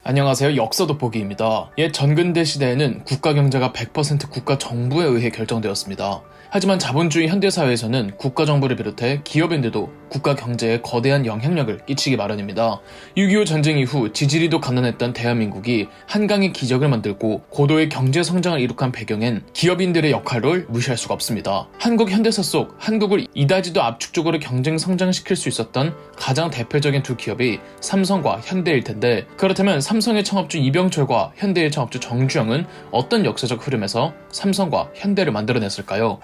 안녕하세요. 역사 돋보기입니다. 옛 전근대 시대에는 국가 경제가 100% 국가 정부에 의해 결정되었습니다. 하지만 자본주의 현대사회에서는 국가 정부를 비롯해 기업인들도 국가 경제에 거대한 영향력을 끼치기 마련입니다. 6.25 전쟁 이후 지지리도 가난했던 대한민국이 한강의 기적을 만들고 고도의 경제 성장을 이룩한 배경엔 기업인들의 역할을 무시할 수가 없습니다. 한국 현대사 속 한국을 이다지도 압축적으로 경쟁 성장시킬 수 있었던 가장 대표적인 두 기업이 삼성과 현대일 텐데, 그렇다면 삼성의 창업주 이병철과 현대의 창업주 정주영은 어떤 역사적 흐름에서 삼성과 현대를 만들어냈을까요?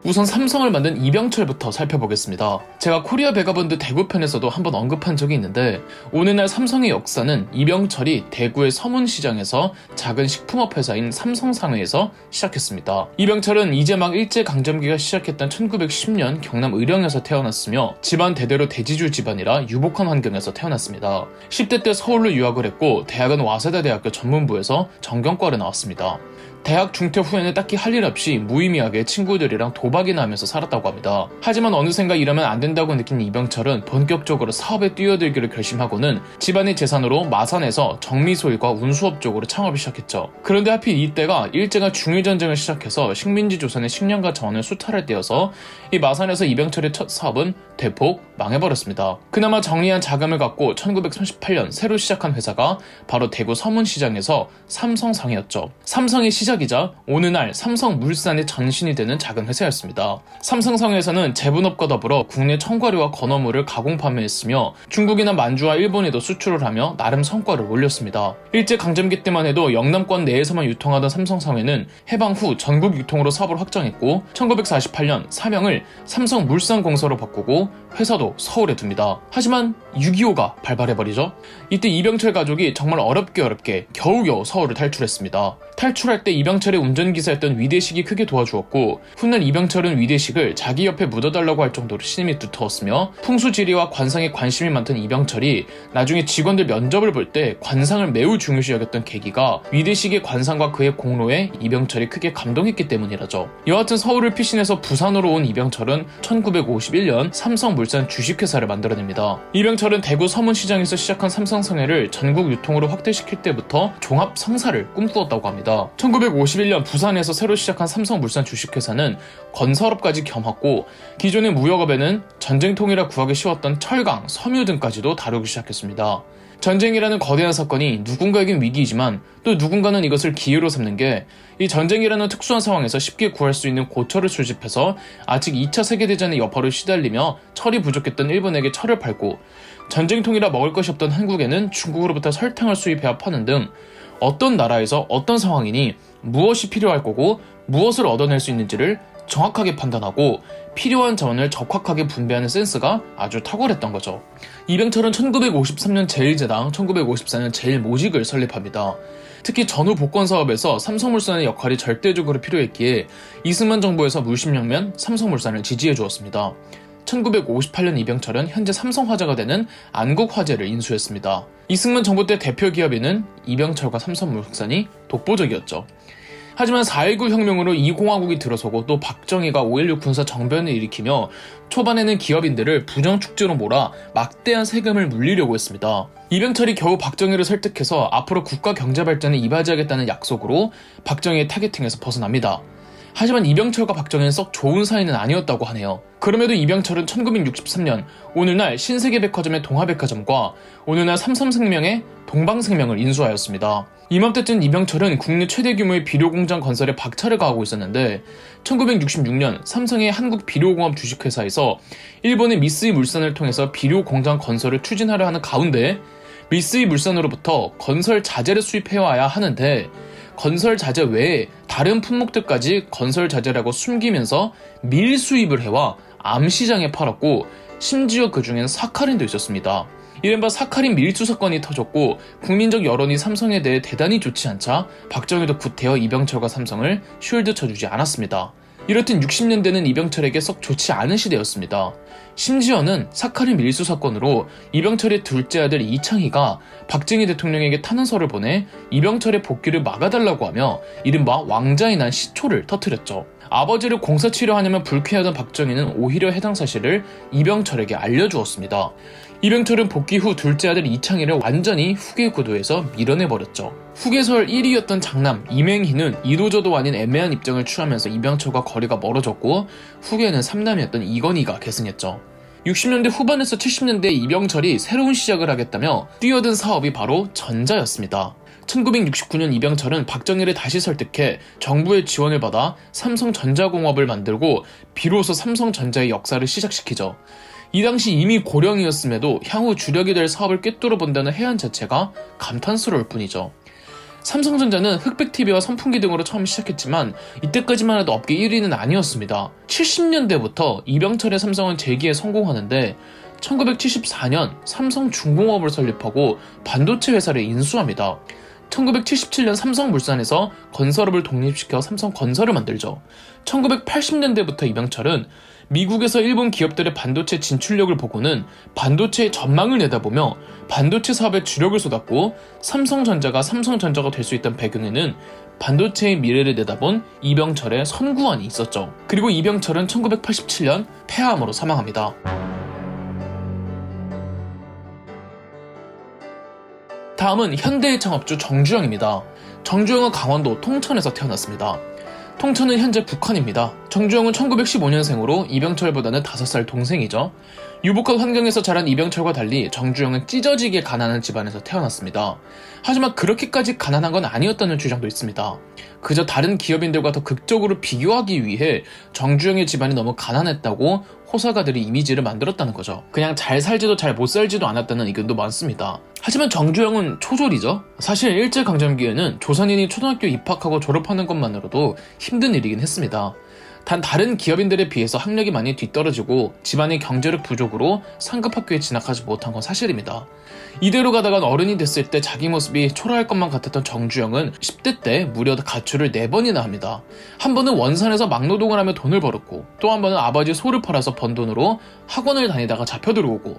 우선 삼성을 만든 이병철부터 살펴보겠습니다. 제가 코리아 베가본드 대구편에서도 한번 언급한 적이 있는데, 오늘날 삼성의 역사는 이병철이 대구의 서문시장에서 작은 식품업 회사인 삼성상회에서 시작했습니다. 이병철은 이제 막 일제강점기가 시작했던 1910년 경남 의령에서 태어났으며 집안 대대로 대지주 집안이라 유복한 환경에서 태어났습니다. 10대 때 서울로 유학을 했고 대학은 와세다 대학교 전문부에서 정경과를 나왔습니다. 대학 중퇴 후에는 딱히 할 일 없이 무의미하게 친구들이랑 도박이나 하면서 살았다고 합니다. 하지만 어느샌가 이러면 안 된다고 느낀 이병철은 본격적으로 사업에 뛰어들기를 결심하고는 집안의 재산으로 마산에서 정미소일과 운수업 쪽으로 창업을 시작했죠. 그런데 하필 이때가 일제가 중일전쟁을 시작해서 식민지 조선의 식량과 자원을 수탈할 때여서 이 마산에서 이병철의 첫 사업은 대폭 망해버렸습니다. 그나마 정리한 자금을 갖고 1938년 새로 시작한 회사가 바로 대구 서문시장에서 삼성상회였죠. 삼성의 시작이자 오늘날 삼성물산의 전신이 되는 작은 회사였습니다. 삼성상회에서는 제분업과 더불어 국내 첨가류와 건어물을 가공 판매했으며 중국이나 만주와 일본에도 수출을 하며 나름 성과를 올렸습니다. 일제강점기 때만 해도 영남권 내에서만 유통하던 삼성상회는 해방 후 전국 유통으로 사업을 확장했고 1948년 사명을 삼성물산공사로 바꾸고 회사도 서울에 둡니다. 하지만 6.25가 발발해버리죠. 이때 이병철 가족이 정말 어렵게 겨우겨우 서울을 탈출했습니다. 탈출할 때 이병철의 운전기사였던 위대식이 크게 도와주었고, 훗날 이병철은 위대식을 자기 옆에 묻어달라고 할 정도로 신임이 두터웠으며 풍수지리와 관상에 관심이 많던 이병철이 나중에 직원들 면접을 볼 때 관상을 매우 중요시 여겼던 계기가 위대식의 관상과 그의 공로에 이병철이 크게 감동했기 때문이라죠. 여하튼 서울을 피신해서 부산으로 온 이병철은 1951년 삼성물산 주식회사를 만들어냅니다. 이병철은 대구 서문시장에서 시작한 삼성상회를 전국 유통으로 확대시킬 때부터 종합상사를 꿈꾸었다고 합니다. 1951년 부산에서 새로 시작한 삼성물산 주식회사는 건설업까지 겸했고, 기존의 무역업에는 전쟁통이라 구하기 쉬웠던 철강, 섬유 등까지도 다루기 시작했습니다. 전쟁이라는 거대한 사건이 누군가에겐 위기이지만 또 누군가는 이것을 기회로 삼는 게, 이 전쟁이라는 특수한 상황에서 쉽게 구할 수 있는 고철을 수집해서 아직 2차 세계대전의 여파를 시달리며 철이 부족했던 일본에게 철을 팔고, 전쟁통이라 먹을 것이 없던 한국에는 중국으로부터 설탕을 수입해야 파는 등 어떤 나라에서 어떤 상황이니 무엇이 필요할 거고 무엇을 얻어낼 수 있는지를 정확하게 판단하고 필요한 자원을 적확하게 분배하는 센스가 아주 탁월했던 거죠. 이병철은 1953년 제1제당, 1954년 제1모직을 설립합니다. 특히 전후 복권 사업에서 삼성물산의 역할이 절대적으로 필요했기에 이승만 정부에서 물심양면 삼성물산을 지지해 주었습니다. 1958년 이병철은 현재 삼성화재가 되는 안국화재를 인수했습니다. 이승만 정부 때 대표 기업인은 이병철과 삼성물산이 독보적이었죠. 하지만 4.19 혁명으로 이공화국이 들어서고 또 박정희가 5.16 군사 정변을 일으키며 초반에는 기업인들을 부정축제로 몰아 막대한 세금을 물리려고 했습니다. 이병철이 겨우 박정희를 설득해서 앞으로 국가 경제 발전에 이바지하겠다는 약속으로 박정희의 타겟팅에서 벗어납니다. 하지만 이병철과 박정희는 썩 좋은 사이는 아니었다고 하네요. 그럼에도 이병철은 1963년 오늘날 신세계백화점의 동아백화점과 오늘날 삼성생명의 동방생명을 인수하였습니다. 이맘때쯤 이병철은 국내 최대 규모의 비료공장 건설에 박차를 가하고 있었는데 1966년 삼성의 한국비료공업 주식회사에서 일본의 미쓰이물산을 통해서 비료공장 건설을 추진하려 하는 가운데 미쓰이물산으로부터 건설 자재를 수입해와야 하는데 건설 자재 외에 다른 품목들까지 건설 자재라고 숨기면서 밀 수입을 해와 암시장에 팔았고, 심지어 그 중엔 사카린도 있었습니다. 이른바 사카린 밀수 사건이 터졌고 국민적 여론이 삼성에 대해 대단히 좋지 않자 박정희도 구태여 이병철과 삼성을 쉴드 쳐주지 않았습니다. 이렇듯 60년대는 이병철에게 썩 좋지 않은 시대였습니다. 심지어는 사카린 밀수 사건으로 이병철의 둘째 아들 이창희가 박정희 대통령에게 탄원서를 보내 이병철의 복귀를 막아달라고 하며 이른바 왕자의 난 시초를 터뜨렸죠. 아버지를 공사 치료하냐며 불쾌하던 박정희는 오히려 해당 사실을 이병철에게 알려주었습니다. 이병철은 복귀 후 둘째 아들 이창희를 완전히 후계 구도에서 밀어내버렸죠. 후계설 1위였던 장남 이맹희는 이도저도 아닌 애매한 입장을 취하면서 이병철과 거리가 멀어졌고, 후계는 3남이었던 이건희가 계승했죠. 60년대 후반에서 70년대 이병철이 새로운 시작을 하겠다며 뛰어든 사업이 바로 전자였습니다. 1969년 이병철은 박정희를 다시 설득해 정부의 지원을 받아 삼성전자공업을 만들고 비로소 삼성전자의 역사를 시작시키죠. 이 당시 이미 고령이었음에도 향후 주력이 될 사업을 꿰뚫어 본다는 해안 자체가 감탄스러울 뿐이죠. 삼성전자는 흑백TV와 선풍기 등으로 처음 시작했지만 이때까지만 해도 업계 1위는 아니었습니다. 70년대부터 이병철의 삼성은 재기에 성공하는데 1974년 삼성중공업을 설립하고 반도체 회사를 인수합니다. 1977년 삼성물산에서 건설업을 독립시켜 삼성건설을 만들죠. 1980년대부터 이병철은 미국에서 일본 기업들의 반도체 진출력을 보고는 반도체의 전망을 내다보며 반도체 사업에 주력을 쏟았고, 삼성전자가 삼성전자가 될 수 있던 배경에는 반도체의 미래를 내다본 이병철의 선구안이 있었죠. 그리고 이병철은 1987년 폐암으로 사망합니다. 다음은 현대의 창업주 정주영입니다. 정주영은 강원도 통천에서 태어났습니다. 통천은 현재 북한입니다. 정주영은 1915년생으로 이병철보다는 5살 동생이죠. 유복한 환경에서 자란 이병철과 달리 정주영은 찢어지게 가난한 집안에서 태어났습니다. 하지만 그렇게까지 가난한 건 아니었다는 주장도 있습니다. 그저 다른 기업인들과 더 극적으로 비교하기 위해 정주영의 집안이 너무 가난했다고 호사가들이 이미지를 만들었다는 거죠. 그냥 잘 살지도 잘 못 살지도 않았다는 의견도 많습니다. 하지만 정주영은 초졸이죠. 사실 일제강점기에는 조선인이 초등학교 입학하고 졸업하는 것만으로도 힘든 일이긴 했습니다. 단 다른 기업인들에 비해서 학력이 많이 뒤떨어지고 집안의 경제력 부족으로 상급 학교에 진학하지 못한 건 사실입니다. 이대로 가다간 어른이 됐을 때 자기 모습이 초라할 것만 같았던 정주영은 10대 때 무려 가출을 4번이나 합니다. 한 번은 원산에서 막노동을 하며 돈을 벌었고, 또 한 번은 아버지 소를 팔아서 번 돈으로 학원을 다니다가 잡혀 들어오고,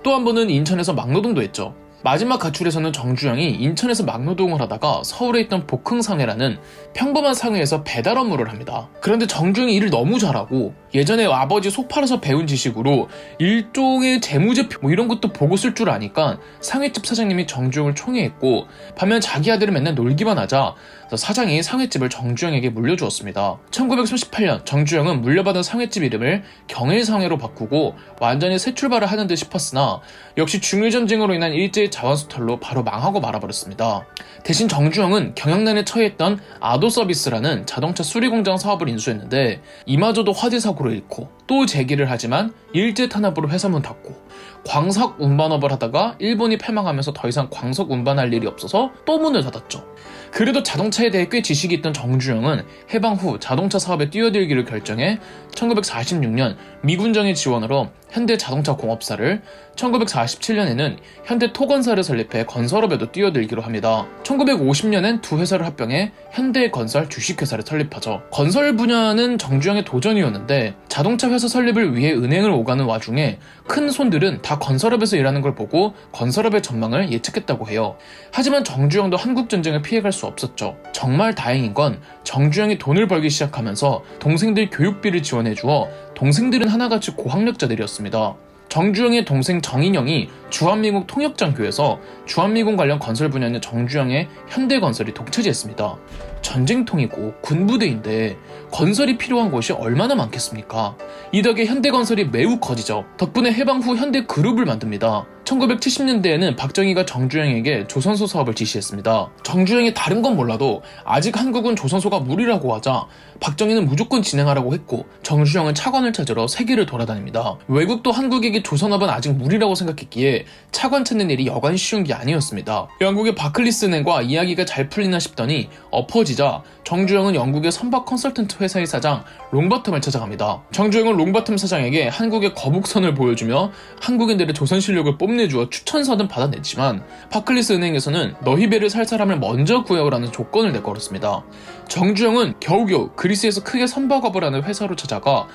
또 한 번은 인천에서 막노동도 했죠. 마지막 가출에서는 정주영이 인천에서 막노동을 하다가 서울에 있던 복흥상회라는 평범한 상회에서 배달 업무를 합니다. 그런데 정주영이 일을 너무 잘하고 예전에 아버지 소 팔아서 배운 지식으로 일종의 재무제표 이런 것도 보고 쓸 줄 아니까 상회집 사장님이 정주영을 총애했고, 반면 자기 아들은 맨날 놀기만 하자 사장이 상회집을 정주영에게 물려주었습니다. 1938년 정주영은 물려받은 상회집 이름을 경일상회로 바꾸고 완전히 새 출발을 하는 듯 싶었으나 역시 중일전쟁으로 인한 일제의 자원수탈로 바로 망하고 말아버렸습니다. 대신 정주영은 경영난에 처해있던 아도서비스라는 자동차 수리공장 사업을 인수했는데 이마저도 화재사고로 잃고 또 재기를 하지만 일제 탄압으로 회사 문 닫고 광석 운반업을 하다가 일본이 패망하면서 더 이상 광석 운반할 일이 없어서 또 문을 닫았죠. 그래도 자동차에 대해 꽤 지식이 있던 정주영은 해방 후 자동차 사업에 뛰어들기를 결정해 1946년 미군정의 지원으로 현대자동차공업사를, 1947년에는 현대토건사를 설립해 건설업에도 뛰어들기로 합니다. 1950년엔 두 회사를 합병해 현대건설 주식회사를 설립하죠. 건설 분야는 정주영의 도전이었는데 자동차 회사 설립을 위해 은행을 오가는 와중에 큰 손들은 다 건설업에서 일하는 걸 보고 건설업의 전망을 예측했다고 해요. 하지만 정주영도 한국전쟁을 피해갈 수 없었죠. 정말 다행인 건 정주영이 돈을 벌기 시작하면서 동생들 교육비를 지원해주어 동생들은 하나같이 고학력자들이었습니다. 정주영의 동생 정인영이 주한미국 통역장교에서 주한미군 관련 건설 분야는 정주영의 현대건설이 독차지했습니다. 전쟁통이고 군부대인데 건설이 필요한 곳이 얼마나 많겠습니까? 이 덕에 현대건설이 매우 커지죠. 덕분에 해방 후 현대그룹을 만듭니다. 1970년대에는 박정희가 정주영에게 조선소 사업을 지시했습니다. 정주영이 다른 건 몰라도 아직 한국은 조선소가 무리라고 하자 박정희는 무조건 진행하라고 했고, 정주영은 차관을 찾으러 세계를 돌아다닙니다. 외국도 한국에게 조선업은 아직 무리라고 생각했기에 차관 찾는 일이 여간 쉬운 게 아니었습니다. 영국의 바클리스 은행과 이야기가 잘 풀리나 싶더니 엎어지자 정주영은 영국의 선박 컨설턴트 회사의 사장 롱버텀을 찾아갑니다. 정주영은 롱버텀 사장에게 한국의 거북선을 보여주며 한국인들의 조선 실력을 뽐내주어 추천서는 받아냈지만 바클리스 은행에서는 너희 배를 살 사람을 먼저 구해오라는 조건을 내걸었습니다. 정주영은 겨우겨우 그리스에서 크게 선박업을 하는 회사로 찾아가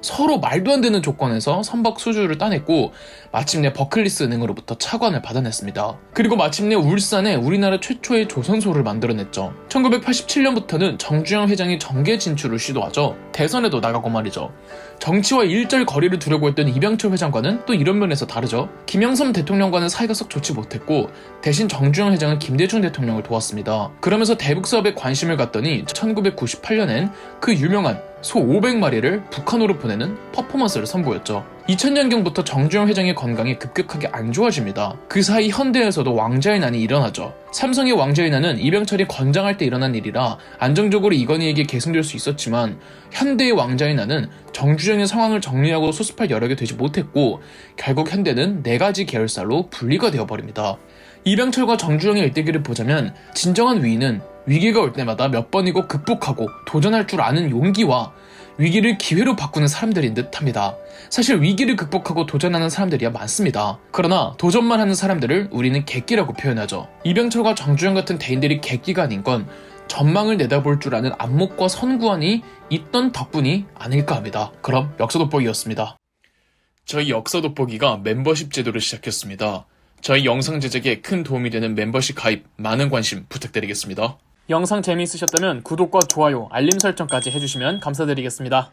서로 말도 안 되는 조건에서 선박 수주를 따냈고 마침내 버클리스 은행으로부터 차관을 받아냈습니다. 그리고 마침내 울산에 우리나라 최초의 조선소를 만들어냈죠. 1987년부터는 정주영 회장이 정계 진출을 시도하죠. 대선에도 나가고 말이죠. 정치와 일절 거리를 두려고 했던 이병철 회장과는 또 이런 면에서 다르죠. 김영삼 대통령과는 사이가 썩 좋지 못했고 대신 정주영 회장은 김대중 대통령을 도왔습니다. 그러면서 대북 사업에 관심을 갖더니 1998년엔 그 유명한 소 500마리를 북한으로 보내는 퍼포먼스를 선보였죠. 2000년경부터 정주영 회장의 건강이 급격하게 안 좋아집니다. 그 사이 현대에서도 왕자의 난이 일어나죠. 삼성의 왕자의 난은 이병철이 건장할 때 일어난 일이라 안정적으로 이건희에게 계승될 수 있었지만 현대의 왕자의 난은 정주영의 상황을 정리하고 수습할 여력이 되지 못했고 결국 현대는 4가지 계열사로 분리가 되어버립니다. 이병철과 정주영의 일대기를 보자면 진정한 위인은 위기가 올 때마다 몇 번이고 극복하고 도전할 줄 아는 용기와 위기를 기회로 바꾸는 사람들인 듯 합니다. 사실 위기를 극복하고 도전하는 사람들이야 많습니다. 그러나 도전만 하는 사람들을 우리는 객기라고 표현하죠. 이병철과 정주영 같은 대인들이 객기가 아닌 건 전망을 내다볼 줄 아는 안목과 선구안이 있던 덕분이 아닐까 합니다. 그럼 역사 돋보기였습니다. 저희 역사 돋보기가 멤버십 제도를 시작했습니다. 저희 영상 제작에 큰 도움이 되는 멤버십 가입 많은 관심 부탁드리겠습니다. 영상 재미있으셨다면 구독과 좋아요, 알림 설정까지 해주시면 감사드리겠습니다.